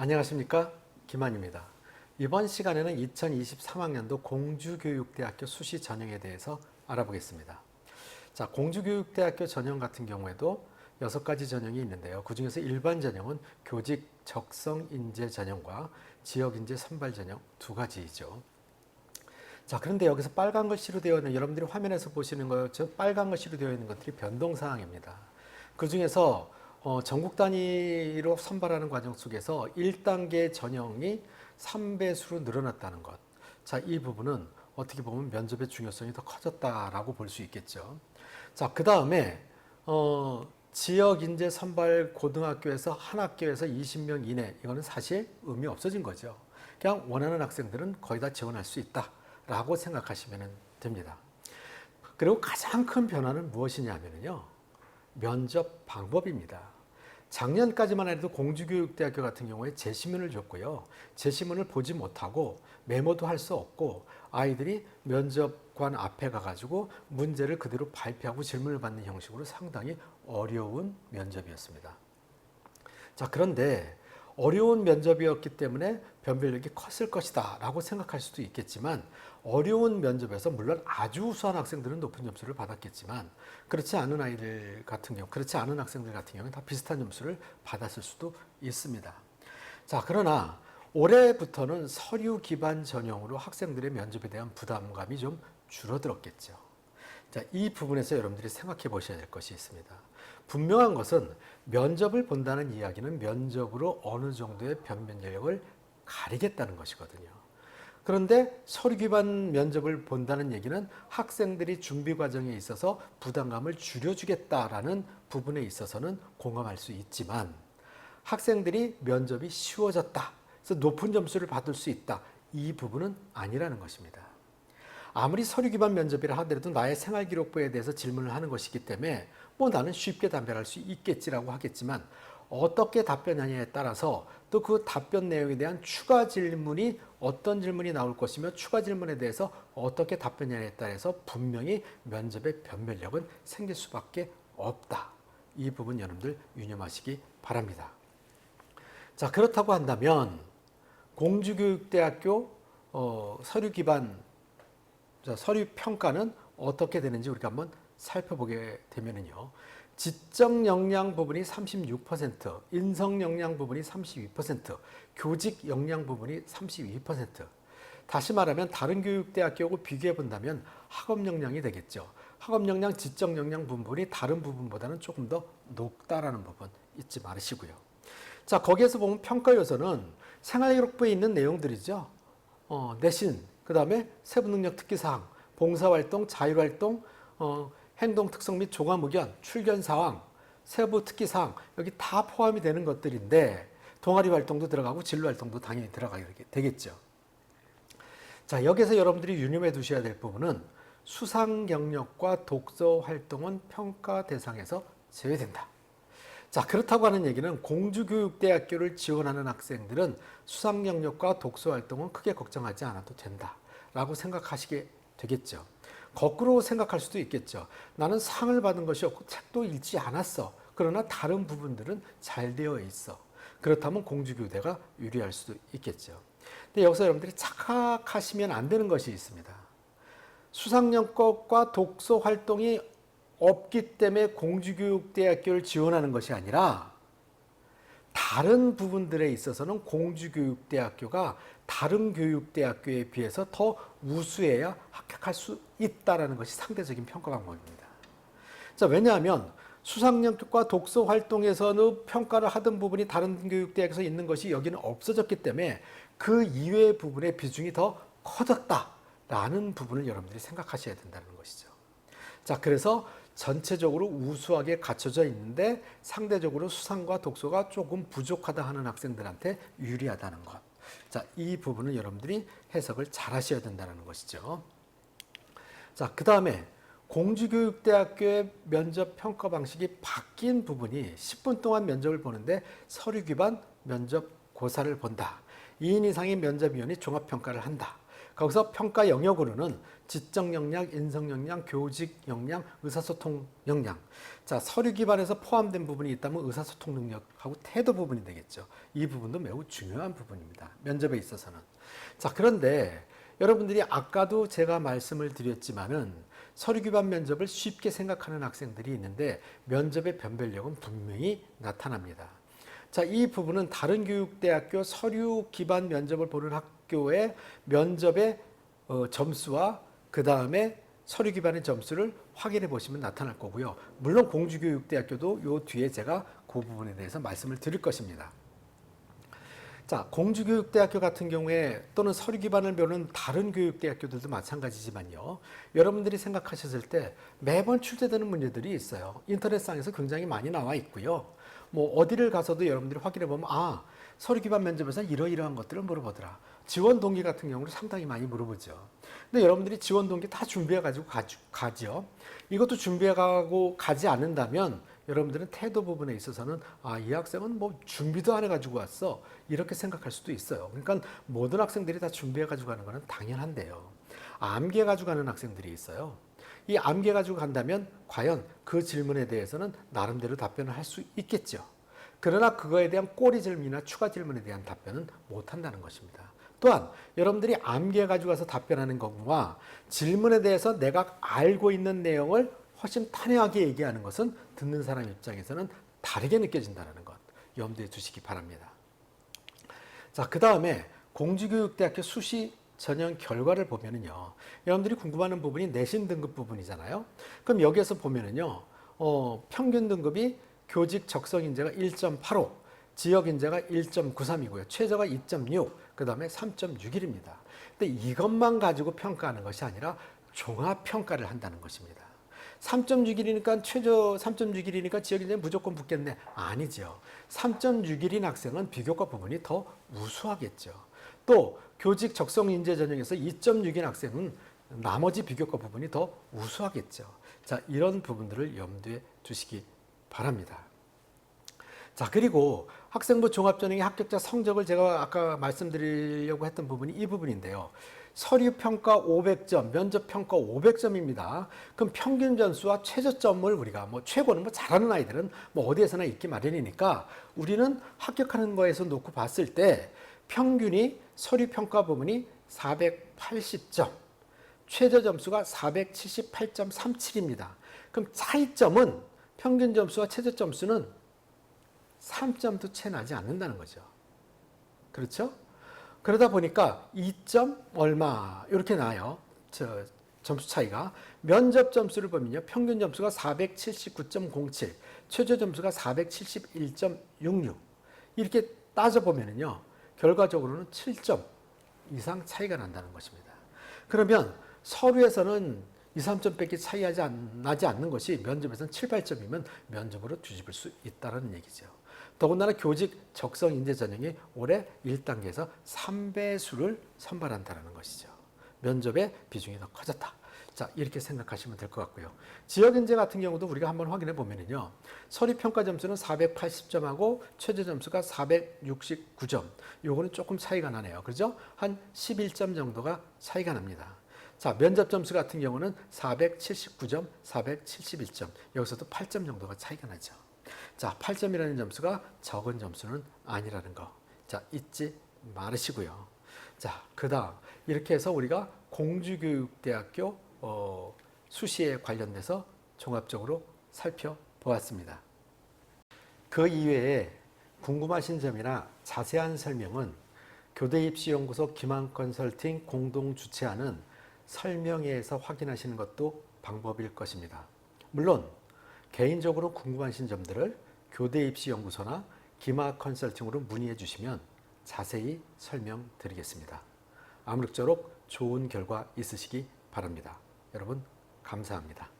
안녕하십니까, 김한입니다. 이번 시간에는 2023학년도 공주교육대학교 수시 전형에 대해서 알아보겠습니다. 자, 공주교육대학교 전형 같은 경우에도 6가지 전형이 있는데요. 그 중에서 일반 전형은 교직 적성인재 전형과 지역인재 선발 전형 2가지이죠. 자, 그런데 여기서 빨간 글씨로 되어 있는, 여러분들이 화면에서 보시는 것처럼 빨간 글씨로 되어 있는 것들이 변동사항입니다. 그 중에서 전국 단위로 선발하는 과정 속에서 1단계 전형이 3배수로 늘어났다는 것. 자, 이 부분은 어떻게 보면 면접의 중요성이 더 커졌다라고 볼 수 있겠죠. 자, 그 다음에 지역 인재 선발 고등학교에서 한 학교에서 20명 이내, 이거는 사실 의미 없어진 거죠. 그냥 원하는 학생들은 거의 다 지원할 수 있다라고 생각하시면 됩니다. 그리고 가장 큰 변화는 무엇이냐면요, 면접 방법입니다. 작년까지만 해도 공주교육대학교 같은 경우에 제시문을 줬고요. 제시문을 보지 못하고 메모도 할 수 없고 아이들이 면접관 앞에 가가지고 문제를 그대로 발표하고 질문을 받는 형식으로 상당히 어려운 면접이었습니다. 자, 그런데 어려운 면접이었기 때문에 변별력이 컸을 것이다 라고 생각할 수도 있겠지만, 어려운 면접에서 물론 아주 우수한 학생들은 높은 점수를 받았겠지만 그렇지 않은 학생들 같은 경우는 다 비슷한 점수를 받았을 수도 있습니다. 자, 그러나 올해부터는 서류 기반 전형으로 학생들의 면접에 대한 부담감이 좀 줄어들었겠죠. 자, 이 부분에서 여러분들이 생각해 보셔야 될 것이 있습니다. 분명한 것은 면접을 본다는 이야기는 면접으로 어느 정도의 변별력을 가리겠다는 것이거든요. 그런데 서류 기반 면접을 본다는 얘기는 학생들이 준비 과정에 있어서 부담감을 줄여주겠다라는 부분에 있어서는 공감할 수 있지만, 학생들이 면접이 쉬워졌다, 그래서 높은 점수를 받을 수 있다, 이 부분은 아니라는 것입니다. 아무리 서류 기반 면접이라 하더라도 나의 생활기록부에 대해서 질문을 하는 것이기 때문에 나는 쉽게 답변할 수 있겠지라고 하겠지만, 어떻게 답변하냐에 따라서 또 그 답변 내용에 대한 추가 질문이 어떤 질문이 나올 것이며 추가 질문에 대해서 어떻게 답변하냐에 따라서 분명히 면접의 변별력은 생길 수밖에 없다. 이 부분 여러분들 유념하시기 바랍니다. 자, 그렇다고 한다면 공주교육대학교 서류 기반 서류 평가는 어떻게 되는지 우리가 한번 살펴보게 되면은요, 지적 역량 부분이 36%, 인성 역량 부분이 32%, 교직 역량 부분이 32%. 다시 말하면 다른 교육대학교하고 비교해 본다면 학업 역량이 되겠죠. 학업 역량, 지적 역량 부분이 다른 부분보다는 조금 더 높다라는 부분 잊지 말으시고요. 자, 거기에서 보면 평가 요소는 생활기록부에 있는 내용들이죠. 내신, 그 다음에 세부능력 특기사항, 봉사활동, 자율활동, 행동 특성 및 종합 의견, 출견 사항, 세부 특기 사항, 여기 다 포함이 되는 것들인데 동아리 활동도 들어가고 진로 활동도 당연히 들어가게 되겠죠. 자, 여기서 여러분들이 유념해 두셔야 될 부분은 수상 경력과 독서 활동은 평가 대상에서 제외된다. 자, 그렇다고 하는 얘기는 공주교육대학교를 지원하는 학생들은 수상 경력과 독서 활동은 크게 걱정하지 않아도 된다라고 생각하시게 되겠죠. 거꾸로 생각할 수도 있겠죠. 나는 상을 받은 것이 없고 책도 읽지 않았어. 그러나 다른 부분들은 잘 되어 있어. 그렇다면 공주교대가 유리할 수도 있겠죠. 근데 여기서 여러분들이 착각하시면 안 되는 것이 있습니다. 수상연법과 독서 활동이 없기 때문에 공주교육대학교를 지원하는 것이 아니라 다른 부분들에 있어서는 공주교육대학교가 다른 교육대학교에 비해서 더 우수해야 합격할 수 있다는 것이 상대적인 평가 방법입니다. 자, 왜냐하면 수상연법과 독서 활동에서는 평가를 하던 부분이 다른 교육대학에서 있는 것이 여기는 없어졌기 때문에 그 이외의 부분의 비중이 더 커졌다라는 부분을 여러분들이 생각하셔야 된다는 것이죠. 자, 그래서 전체적으로 우수하게 갖춰져 있는데 상대적으로 수상과 독서가 조금 부족하다 하는 학생들한테 유리하다는 것. 자, 이 부분을 여러분들이 해석을 잘 하셔야 된다는 것이죠. 자, 그 다음에 공주교육대학교의 면접 평가 방식이 바뀐 부분이 10분 동안 면접을 보는데 서류 기반 면접 고사를 본다. 2인 이상의 면접위원이 종합평가를 한다. 거기서 평가 영역으로는 지적 역량, 인성 역량, 교직 역량, 의사소통 역량. 자, 서류 기반에서 포함된 부분이 있다면 의사소통 능력하고 태도 부분이 되겠죠. 이 부분도 매우 중요한 부분입니다. 면접에 있어서는. 자, 그런데 여러분들이 아까도 제가 말씀을 드렸지만은 서류 기반 면접을 쉽게 생각하는 학생들이 있는데 면접의 변별력은 분명히 나타납니다. 자, 이 부분은 다른 교육대학교 서류 기반 면접을 보는 학교의 면접의 점수와 그 다음에 서류 기반의 점수를 확인해 보시면 나타날 거고요. 물론 공주교육대학교도 요 뒤에 제가 그 부분에 대해서 말씀을 드릴 것입니다. 자, 공주교육대학교 같은 경우에 또는 서류 기반을 배우는 다른 교육대학교들도 마찬가지지만요. 여러분들이 생각하셨을 때 매번 출제되는 문제들이 있어요. 인터넷상에서 굉장히 많이 나와 있고요. 뭐 어디를 가서도 여러분들이 확인해 보면 서류 기반 면접에서 이러이러한 것들을 물어보더라. 지원 동기 같은 경우는 상당히 많이 물어보죠. 근데 여러분들이 지원 동기 다 준비해 가지고 가죠. 이것도 준비해 가고 가지 않는다면 여러분들은 태도 부분에 있어서는 이 학생은 뭐 준비도 안 해가지고 왔어 이렇게 생각할 수도 있어요. 그러니까 모든 학생들이 다 준비해 가지고 가는 거는 당연한데요. 암기해 가지고 가는 학생들이 있어요. 이 암기해 가지고 간다면 과연 그 질문에 대해서는 나름대로 답변을 할 수 있겠죠. 그러나 그거에 대한 꼬리 질문이나 추가 질문에 대한 답변은 못 한다는 것입니다. 또한 여러분들이 암기해 가지고 가서 답변하는 것과 질문에 대해서 내가 알고 있는 내용을 훨씬 탄회하게 얘기하는 것은 듣는 사람 입장에서는 다르게 느껴진다는 것 염두에 두시기 바랍니다. 자, 그 다음에 공주교육대학교 수시 전형 결과를 보면은요, 여러분들이 궁금해하는 부분이 내신 등급 부분이잖아요. 그럼 여기에서 보면은요, 평균 등급이 교직 적성 인재가 1.85, 지역 인재가 1.93이고요. 최저가 2.6, 그 다음에 3.61입니다. 근데 이것만 가지고 평가하는 것이 아니라 종합 평가를 한다는 것입니다. 3.61이니까 최저 3.61이니까 지역 인재는 무조건 붙겠네. 아니죠. 3.61인 학생은 비교과 부분이 더 우수하겠죠. 또 교직 적성 인재 전형에서 2.6인 학생은 나머지 비교과 부분이 더 우수하겠죠. 자, 이런 부분들을 염두에 두시기 바랍니다. 자, 그리고 학생부 종합전형의 합격자 성적을 제가 아까 말씀드리려고 했던 부분이 이 부분인데요. 서류평가 500점, 면접평가 500점입니다. 그럼 평균 점수와 최저점을 우리가 최고는 잘하는 아이들은 어디에서나 있기 마련이니까 우리는 합격하는 거에서 놓고 봤을 때 평균이 서류평가 부분이 480점, 최저 점수가 478.37입니다. 그럼 차이점은 평균 점수와 최저 점수는 3점도 채 나지 않는다는 거죠. 그렇죠? 그러다 보니까 2점 얼마 이렇게 나요. 점수 차이가. 면접 점수를 보면요. 평균 점수가 479.07, 최저 점수가 471.66. 이렇게 따져보면요. 결과적으로는 7점 이상 차이가 난다는 것입니다. 그러면 서류에서는 2, 3점밖에 차이 나지 않는 것이 면접에서는 7, 8점이면 면접으로 뒤집을 수 있다는 얘기죠. 더군다나 교직 적성 인재 전형이 올해 1단계에서 3배수를 선발한다는 것이죠. 면접의 비중이 더 커졌다. 자, 이렇게 생각하시면 될 것 같고요. 지역 인재 같은 경우도 우리가 한번 확인해 보면요. 서류 평가 점수는 480점하고 최저 점수가 469점. 요거는 조금 차이가 나네요. 그죠? 한 11점 정도가 차이가 납니다. 자, 면접 점수 같은 경우는 479점, 471점. 여기서도 8점 정도가 차이가 나죠. 자, 8점이라는 점수가 적은 점수는 아니라는 거. 자, 잊지 말으시고요. 자, 그 다음 이렇게 해서 우리가 공주교육대학교 수시에 관련돼서 종합적으로 살펴보았습니다. 그 이외에 궁금하신 점이나 자세한 설명은 교대입시연구소 김한컨설팅 공동 주최하는 설명회에서 확인하시는 것도 방법일 것입니다. 물론 개인적으로 궁금하신 점들을 교대입시연구소나 김한컨설팅으로 문의해 주시면 자세히 설명드리겠습니다. 아무쪼록 좋은 결과 있으시기 바랍니다. 여러분 감사합니다.